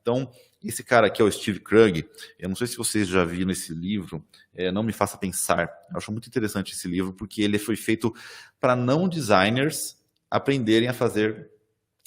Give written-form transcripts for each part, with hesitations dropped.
Então, esse cara aqui é o Steve Krug. Eu não sei se vocês já viram esse livro, Não Me Faça Pensar. Eu acho muito interessante esse livro, porque ele foi feito para não designers aprenderem a fazer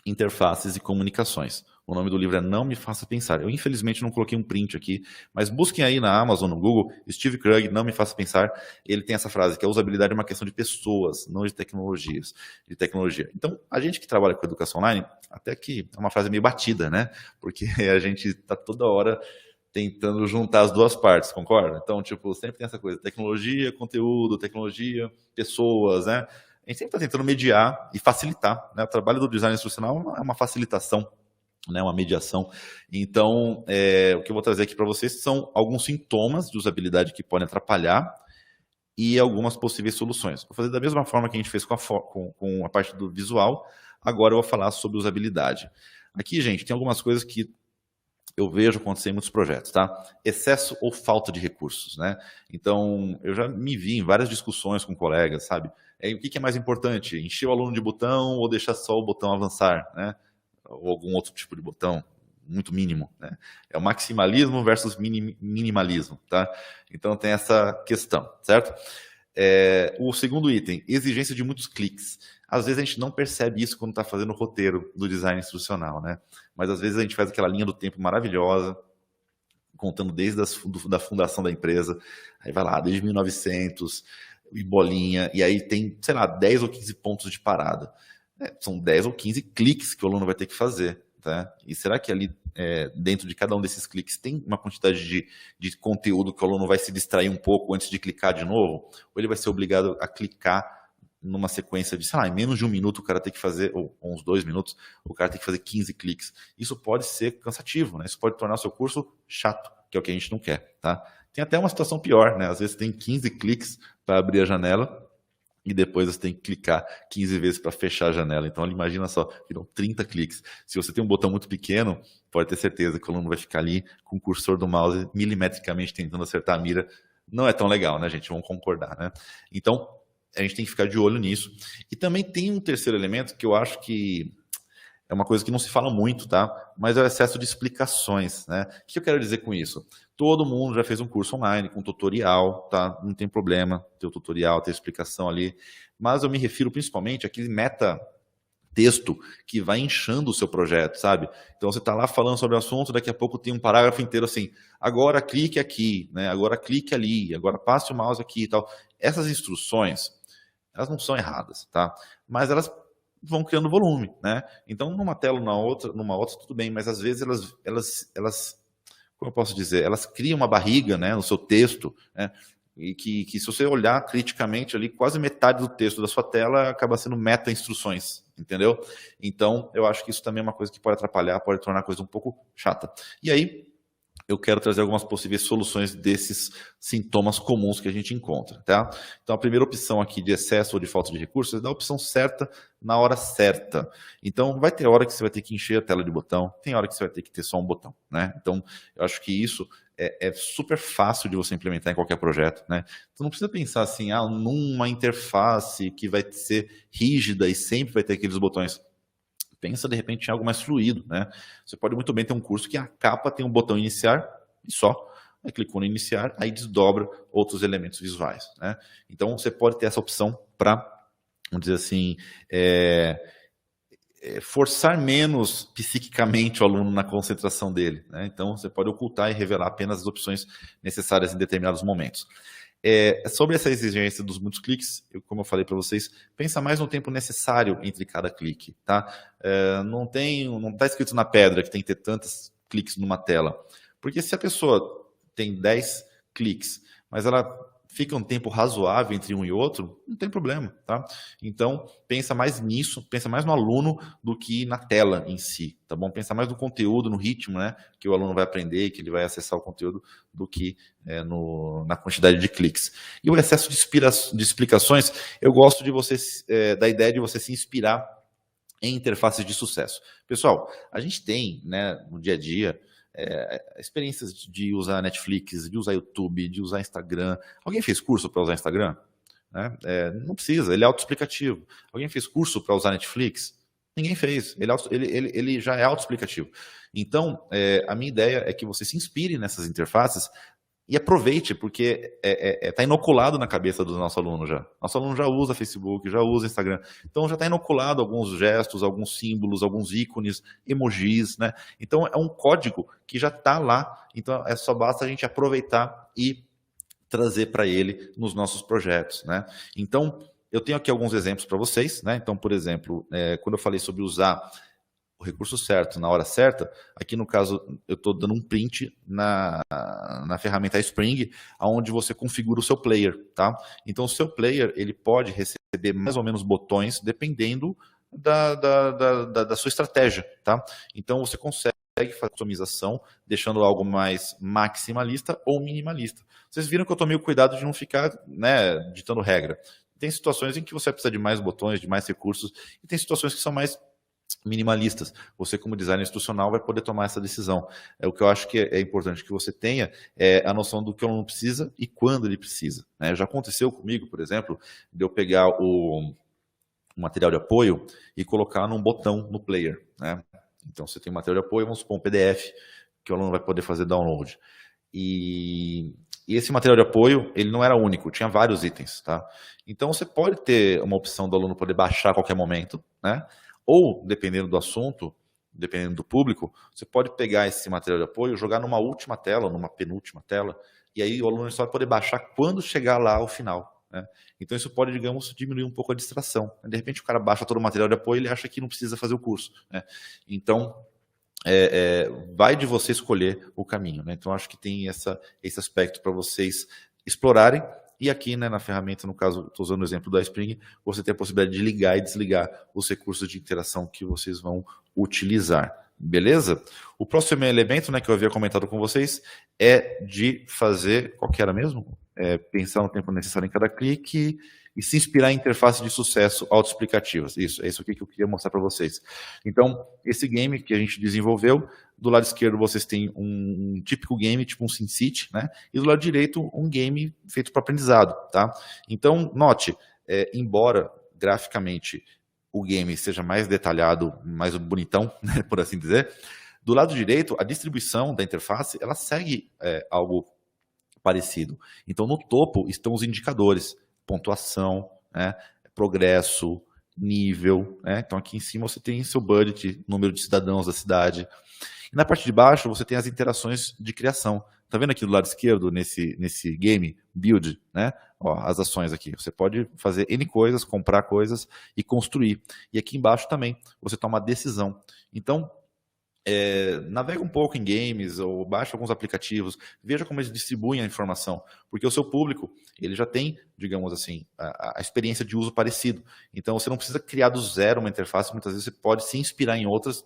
interfaces e comunicações. O nome do livro é Não Me Faça Pensar. Eu, infelizmente, não coloquei um print aqui, mas busquem aí na Amazon, no Google, Steve Krug, Não Me Faça Pensar. Ele tem essa frase, que a usabilidade é uma questão de pessoas, não de tecnologias, de tecnologia. Então, a gente que trabalha com educação online, até que é uma frase meio batida, né? Porque a gente está toda hora tentando juntar as duas partes, concorda? Então, tipo, sempre tem essa coisa, tecnologia, conteúdo, tecnologia, pessoas, né? A gente sempre está tentando mediar e facilitar, né? O trabalho do design instrucional é uma facilitação, né, uma mediação. Então, o que eu vou trazer aqui para vocês são alguns sintomas de usabilidade que podem atrapalhar e algumas possíveis soluções. Vou fazer da mesma forma que a gente fez com a parte do visual, agora eu vou falar sobre usabilidade. Aqui, gente, tem algumas coisas que eu vejo acontecer em muitos projetos, tá? Excesso ou falta de recursos, né? Então, eu já me vi em várias discussões com colegas, sabe? O que é mais importante? Encher o aluno de botão ou deixar só o botão avançar, né? Ou algum outro tipo de botão, muito mínimo, né? É o maximalismo versus minimalismo, tá? Então tem essa questão, certo? O segundo item, exigência de muitos cliques. Às vezes a gente não percebe isso quando está fazendo o roteiro do design instrucional, né? Mas às vezes a gente faz aquela linha do tempo maravilhosa, contando desde da fundação da empresa, aí vai lá, desde 1900, e bolinha, e aí tem, sei lá, 10 ou 15 pontos de parada. São 10 ou 15 cliques que o aluno vai ter que fazer. Tá? E será que ali, dentro de cada um desses cliques, tem uma quantidade de conteúdo que o aluno vai se distrair um pouco antes de clicar de novo? Ou ele vai ser obrigado a clicar numa sequência de, sei lá, em menos de um minuto o cara tem que fazer, ou uns 2 minutos, o cara tem que fazer 15 cliques. Isso pode ser cansativo, né? Isso pode tornar o seu curso chato, que é o que a gente não quer. Tá? Tem até uma situação pior, né? Às vezes tem 15 cliques para abrir a janela, e depois você tem que clicar 15 vezes para fechar a janela. Então, imagina só, viram 30 cliques. Se você tem um botão muito pequeno, pode ter certeza que o aluno vai ficar ali com o cursor do mouse milimetricamente tentando acertar a mira. Não é tão legal, né, gente? Vamos concordar, né? Então, a gente tem que ficar de olho nisso. E também tem um terceiro elemento que eu acho que é uma coisa que não se fala muito, tá? Mas é o excesso de explicações, né? O que eu quero dizer com isso? Todo mundo já fez um curso online com tutorial, tá? Não tem problema ter o tutorial, ter explicação ali. Mas eu me refiro principalmente àquele meta-texto que vai inchando o seu projeto, sabe? Então você está lá falando sobre o assunto, daqui a pouco tem um parágrafo inteiro assim, agora clique aqui, né? Agora clique ali, agora passe o mouse aqui e tal. Essas instruções, elas não são erradas, tá? Mas elas vão criando volume, né? Então, numa tela, numa outra, tudo bem, mas às vezes elas como eu posso dizer, elas criam uma barriga, né, no seu texto, né, e que se você olhar criticamente ali, quase metade do texto da sua tela acaba sendo meta-instruções, entendeu? Então, eu acho que isso também é uma coisa que pode atrapalhar, pode tornar a coisa um pouco chata. E aí, eu quero trazer algumas possíveis soluções desses sintomas comuns que a gente encontra, tá? Então, a primeira opção aqui de excesso ou de falta de recursos é dar a opção certa na hora certa. Então, vai ter hora que você vai ter que encher a tela de botão, tem hora que você vai ter que ter só um botão, né? Então, eu acho que isso é super fácil de você implementar em qualquer projeto, né? Então, não precisa pensar assim, numa interface que vai ser rígida e sempre vai ter aqueles botões. Pensa, de repente, em algo mais fluido, né? Você pode muito bem ter um curso que a capa tem um botão iniciar e só. Aí clicou no iniciar, aí desdobra outros elementos visuais, né? Então, você pode ter essa opção para, vamos dizer assim, forçar menos psiquicamente o aluno na concentração dele, né? Então, você pode ocultar e revelar apenas as opções necessárias em determinados momentos. Sobre essa exigência dos muitos cliques, como eu falei para vocês, pensa mais no tempo necessário entre cada clique, tá? Não está escrito na pedra que tem que ter tantos cliques numa tela, porque se a pessoa tem 10 cliques, mas ela fica um tempo razoável entre um e outro, não tem problema, tá? Então, pensa mais nisso, pensa mais no aluno do que na tela em si, tá bom? Pensa mais no conteúdo, no ritmo, né? Que o aluno vai aprender, que ele vai acessar o conteúdo, do que na quantidade de cliques. E o excesso de explicações, eu gosto da ideia de você se inspirar em interfaces de sucesso. Pessoal, a gente tem, né, no dia a dia, experiências de usar Netflix, de usar YouTube, de usar Instagram. Alguém fez curso para usar Instagram? Né? Não precisa, ele é autoexplicativo. Alguém fez curso para usar Netflix? Ninguém fez, ele já é autoexplicativo. Então, a minha ideia é que você se inspire nessas interfaces e aproveite, porque está inoculado na cabeça do nosso aluno já. Nosso aluno já usa Facebook, já usa Instagram. Então já está inoculado alguns gestos, alguns símbolos, alguns ícones, emojis, né? Então é um código que já está lá. Então só basta a gente aproveitar e trazer para ele nos nossos projetos, né? Então eu tenho aqui alguns exemplos para vocês, né? Então, por exemplo, quando eu falei sobre usar o recurso certo na hora certa, aqui no caso eu estou dando um print na ferramenta Spring, onde você configura o seu player, tá? Então o seu player ele pode receber mais ou menos botões dependendo da sua estratégia, tá? Então você consegue fazer customização deixando algo mais maximalista ou minimalista. Vocês viram que eu tomei o cuidado de não ficar, né, ditando regra. Tem situações em que você precisa de mais botões, de mais recursos, e tem situações que são mais minimalistas. Você, como designer institucional, vai poder tomar essa decisão. O que eu acho que é importante que você tenha é a noção do que o aluno precisa e quando ele precisa, né? Já aconteceu comigo, por exemplo, de eu pegar o material de apoio e colocar num botão no player, né? Então, você tem um material de apoio, vamos supor um PDF, que o aluno vai poder fazer download. E esse material de apoio, ele não era único, tinha vários itens, tá? Então, você pode ter uma opção do aluno poder baixar a qualquer momento, né? Ou, dependendo do assunto, dependendo do público, você pode pegar esse material de apoio, jogar numa última tela, numa penúltima tela, e aí o aluno só vai poder baixar quando chegar lá ao final, né? Então isso pode, digamos, diminuir um pouco a distração. De repente o cara baixa todo o material de apoio e ele acha que não precisa fazer o curso, né? Então, vai de você escolher o caminho, né? Então acho que tem esse aspecto para vocês explorarem. E aqui, né, na ferramenta, no caso, estou usando o exemplo da Spring, você tem a possibilidade de ligar e desligar os recursos de interação que vocês vão utilizar. Beleza? O próximo elemento, né, que eu havia comentado com vocês é de fazer, qual que era mesmo? Pensar no tempo necessário em cada clique e se inspirar em interfaces de sucesso autoexplicativas. Isso, é isso aqui que eu queria mostrar para vocês. Então, esse game que a gente desenvolveu, do lado esquerdo vocês têm um típico game, tipo um SimCity, né? E do lado direito um game feito para aprendizado, tá? Então, note, embora graficamente o game seja mais detalhado, mais bonitão, né, por assim dizer, do lado direito, a distribuição da interface, ela segue algo parecido. Então, no topo estão os indicadores, pontuação, né, progresso, nível, né? Então aqui em cima você tem seu budget, número de cidadãos da cidade. E na parte de baixo você tem as interações de criação. Tá vendo aqui do lado esquerdo, nesse game, build, né? Ó, as ações aqui. Você pode fazer N coisas, comprar coisas e construir. E aqui embaixo também você toma a decisão. Então, navega um pouco em games ou baixa alguns aplicativos, veja como eles distribuem a informação, porque o seu público ele já tem, digamos assim, a experiência de uso parecido. Então você não precisa criar do zero uma interface, muitas vezes você pode se inspirar em outras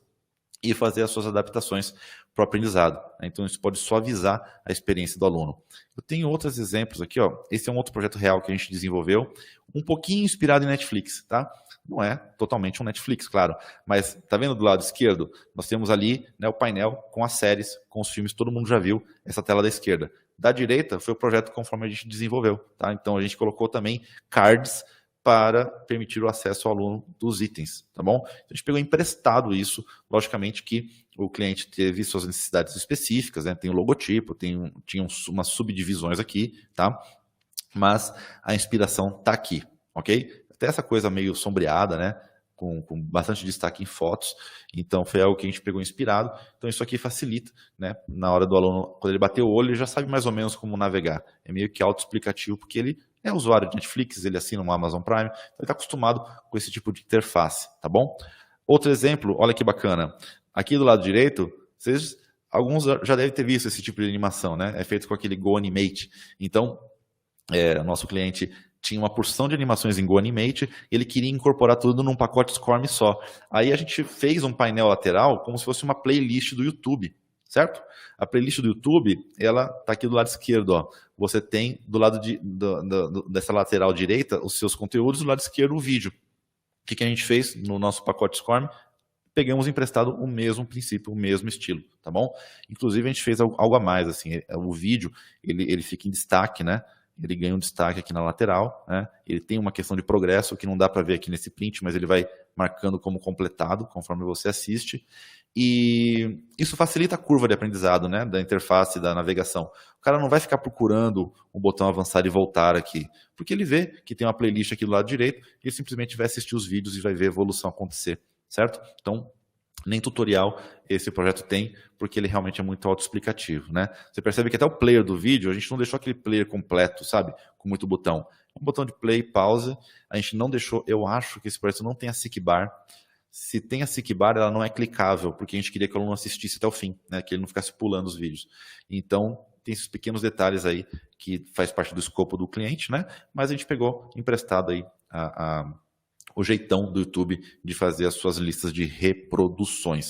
e fazer as suas adaptações para o aprendizado. Então isso pode suavizar a experiência do aluno. Eu tenho outros exemplos aqui, ó. Esse é um outro projeto real que a gente desenvolveu, um pouquinho inspirado em Netflix, tá? Não é totalmente um Netflix, claro, mas tá vendo do lado esquerdo? Nós temos ali, né, o painel com as séries, com os filmes, todo mundo já viu essa tela da esquerda. Da direita foi o projeto conforme a gente desenvolveu, tá? Então a gente colocou também cards para permitir o acesso ao aluno dos itens, tá bom? Então, a gente pegou emprestado isso, logicamente que o cliente teve suas necessidades específicas, né? Tem o logotipo, tinha umas subdivisões aqui, tá? Mas a inspiração tá aqui, ok? Até essa coisa meio sombreada, né? Com bastante destaque em fotos, então foi algo que a gente pegou inspirado. Então isso aqui facilita, né? Na hora do aluno, quando ele bater o olho, ele já sabe mais ou menos como navegar. É meio que autoexplicativo, porque ele é usuário de Netflix, ele assina um Amazon Prime, então ele está acostumado com esse tipo de interface, tá bom? Outro exemplo, olha que bacana. Aqui do lado direito, alguns já devem ter visto esse tipo de animação, né? É feito com aquele Go Animate. Então, o nosso cliente tinha uma porção de animações em Go Animate, e ele queria incorporar tudo num pacote SCORM só. Aí a gente fez um painel lateral como se fosse uma playlist do YouTube, certo? A playlist do YouTube, ela está aqui do lado esquerdo, ó. Você tem do lado dessa lateral direita os seus conteúdos, do lado esquerdo o vídeo. O que a gente fez no nosso pacote SCORM? Pegamos emprestado o mesmo princípio, o mesmo estilo, tá bom? Inclusive a gente fez algo a mais, assim, o vídeo, ele fica em destaque, né? Ele ganha um destaque aqui na lateral, né? Ele tem uma questão de progresso que não dá para ver aqui nesse print, mas ele vai marcando como completado conforme você assiste. E isso facilita a curva de aprendizado, né, da interface, da navegação. O cara não vai ficar procurando um botão avançar e voltar aqui, porque ele vê que tem uma playlist aqui do lado direito e ele simplesmente vai assistir os vídeos e vai ver a evolução acontecer, certo? Então, nem tutorial esse projeto tem, porque ele realmente é muito autoexplicativo, né? Você percebe que até o player do vídeo, a gente não deixou aquele player completo, sabe? Com muito botão. Um botão de play, pausa. A gente não deixou, eu acho que esse projeto não tem a seek bar. Se tem a seek bar, ela não é clicável, porque a gente queria que o aluno assistisse até o fim, né? Que ele não ficasse pulando os vídeos. Então, tem esses pequenos detalhes aí que faz parte do escopo do cliente, né? Mas a gente pegou emprestado aí o jeitão do YouTube de fazer as suas listas de reproduções.